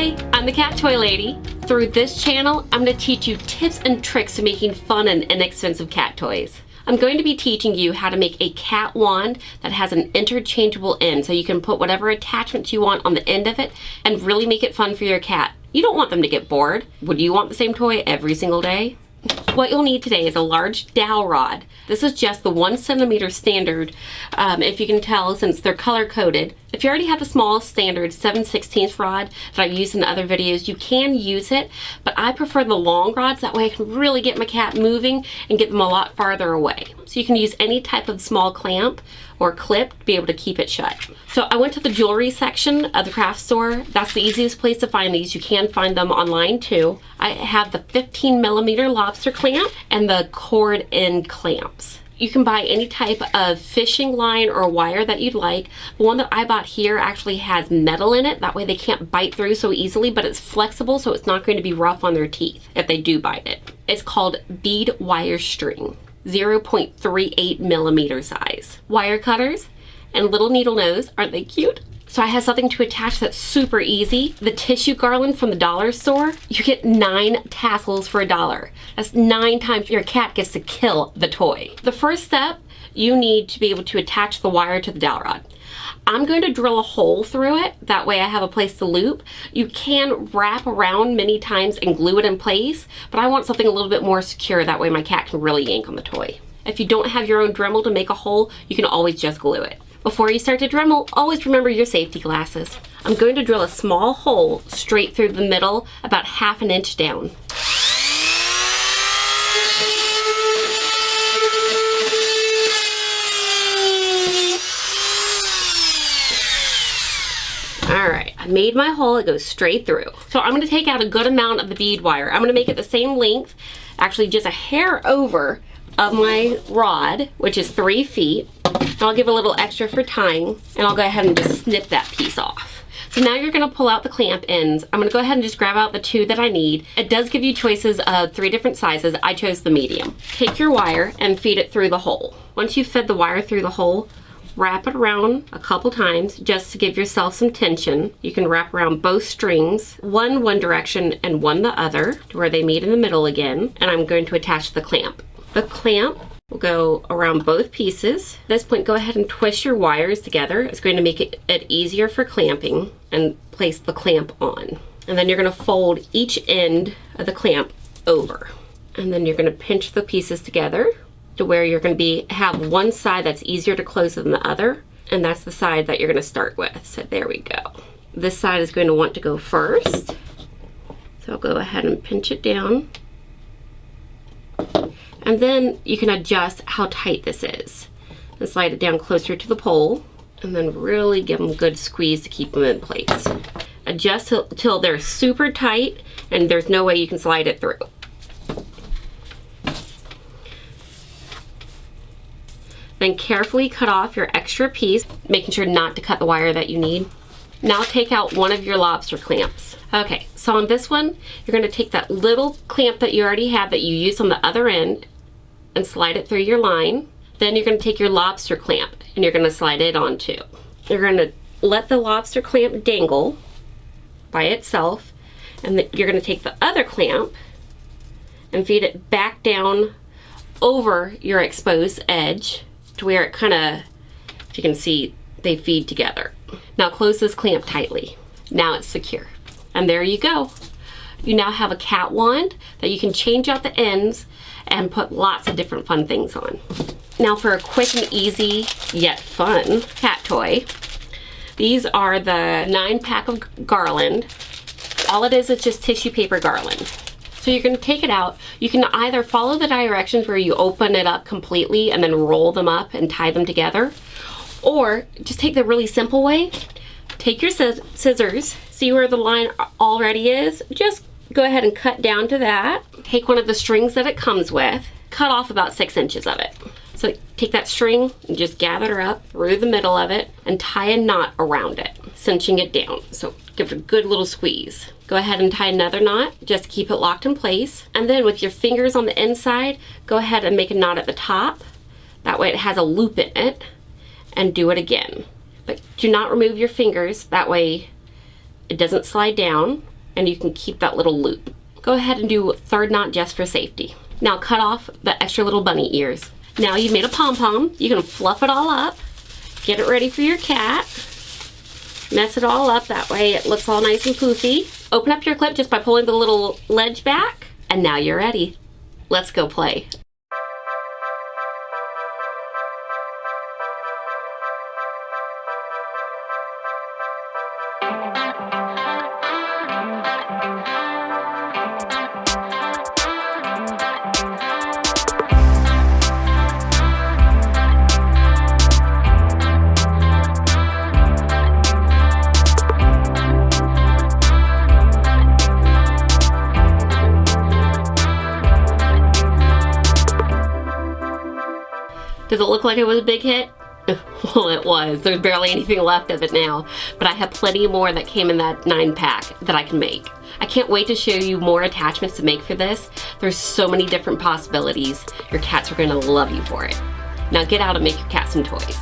Hi, I'm the Cat Toy Lady. Through this channel, I'm going to teach you tips and tricks to making fun and inexpensive cat toys. I'm going to be teaching you how to make a cat wand that has an interchangeable end, so you can put whatever attachments you want on the end of it and really make it fun for your cat. You don't want them to get bored. Would you want the same toy every single day? What you'll need today is a large dowel rod. This is just the 1 centimeter standard, if you can tell, since they're color coded. If you already have the small standard 7/16 rod that I've used in other videos, you can use it, but I prefer the long rods. That way I can really get my cat moving and get them a lot farther away. So you can use any type of small clamp or clip to be able to keep it shut. So I went to the jewelry section of the craft store. That's the easiest place to find these. You can find them online too. I have the 15mm lobster clamp and the cord end clamps. You can buy any type of fishing line or wire that you'd like. The one that I bought here actually has metal in it. That way they can't bite through so easily, but it's flexible, so it's not going to be rough on their teeth if they do bite it. It's called bead wire string, 0.38mm size. Wire cutters and little needle nose, aren't they cute? So I have something to attach that's super easy. The tissue garland from the dollar store. You get 9 tassels for $1. That's 9 times your cat gets to kill the toy. The first step, you need to be able to attach the wire to the dowel rod. I'm going to drill a hole through it. That way I have a place to loop. You can wrap around many times and glue it in place, but I want something a little bit more secure. That way my cat can really yank on the toy. If you don't have your own Dremel to make a hole, you can always just glue it. Before you start to Dremel, always remember your safety glasses. I'm going to drill a small hole straight through the middle, about 1/2 inch down. Alright, I made my hole, it goes straight through. So I'm going to take out a good amount of the bead wire. I'm going to make it the same length, actually just a hair over of my rod, which is 3 feet. And I'll give a little extra for tying, and I'll go ahead and just snip that piece off. So now you're going to pull out the clamp ends. I'm going to go ahead and just grab out the 2 that I need. It does give you choices of 3 different sizes. I chose the medium. Take your wire and feed it through the hole. Once you've fed the wire through the hole, wrap it around a couple times just to give yourself some tension. You can wrap around both strings, one direction and one the other, to where they meet in the middle again. And I'm going to attach the clamp. The clamp will go around both pieces. At this point, go ahead and twist your wires together. It's going to make it easier for clamping, and place the clamp on. And then you're going to fold each end of the clamp over. And then you're going to pinch the pieces together to where you're going to have one side that's easier to close than the other. And that's the side that you're going to start with. So there we go. This side is going to want to go first. So I'll go ahead and pinch it down. And then you can adjust how tight this is and slide it down closer to the pole, and then really give them a good squeeze to keep them in place. Adjust till they're super tight and there's no way you can slide it through. Then carefully cut off your extra piece, making sure not to cut the wire that you need. Now take out one of your lobster clamps. Okay, so on this one, you're going to take that little clamp that you already have that you used on the other end and slide it through your line. Then you're going to take your lobster clamp and you're going to slide it on too. You're going to let the lobster clamp dangle by itself, and then you're going to take the other clamp and feed it back down over your exposed edge to where it kind of, if you can see, they feed together. Now close this clamp tightly. Now it's secure. And there you go. You now have a cat wand that you can change out the ends and put lots of different fun things on. Now for a quick and easy yet fun cat toy, these are the 9-pack of garland. All it is just tissue paper garland. So you're going to take it out. You can either follow the directions where you open it up completely and then roll them up and tie them together, or just take the really simple way. Take your scissors, see where the line already is, just go ahead and cut down to that. Take one of the strings that it comes with, cut off about 6 inches of it. So take that string and just gather it up through the middle of it and tie a knot around it, cinching it down. So give it a good little squeeze. Go ahead and tie another knot just to keep it locked in place. And then with your fingers on the inside, go ahead and make a knot at the top. That way it has a loop in it, and do it again. But do not remove your fingers. That way it doesn't slide down. and you can keep that little loop. Go ahead and do 3rd knot just for safety. Now cut off the extra little bunny ears. Now you've made a pom-pom. You can fluff it all up, get it ready for your cat, mess it all up, that way it looks all nice and poofy. Open up your clip just by pulling the little ledge back, and now you're ready. Let's go play. Does it look like it was a big hit? Well, it was. There's barely anything left of it now, but I have plenty more that came in that 9-pack that I can make. I can't wait to show you more attachments to make for this. There's so many different possibilities. Your cats are gonna love you for it. Now get out and make your cat some toys.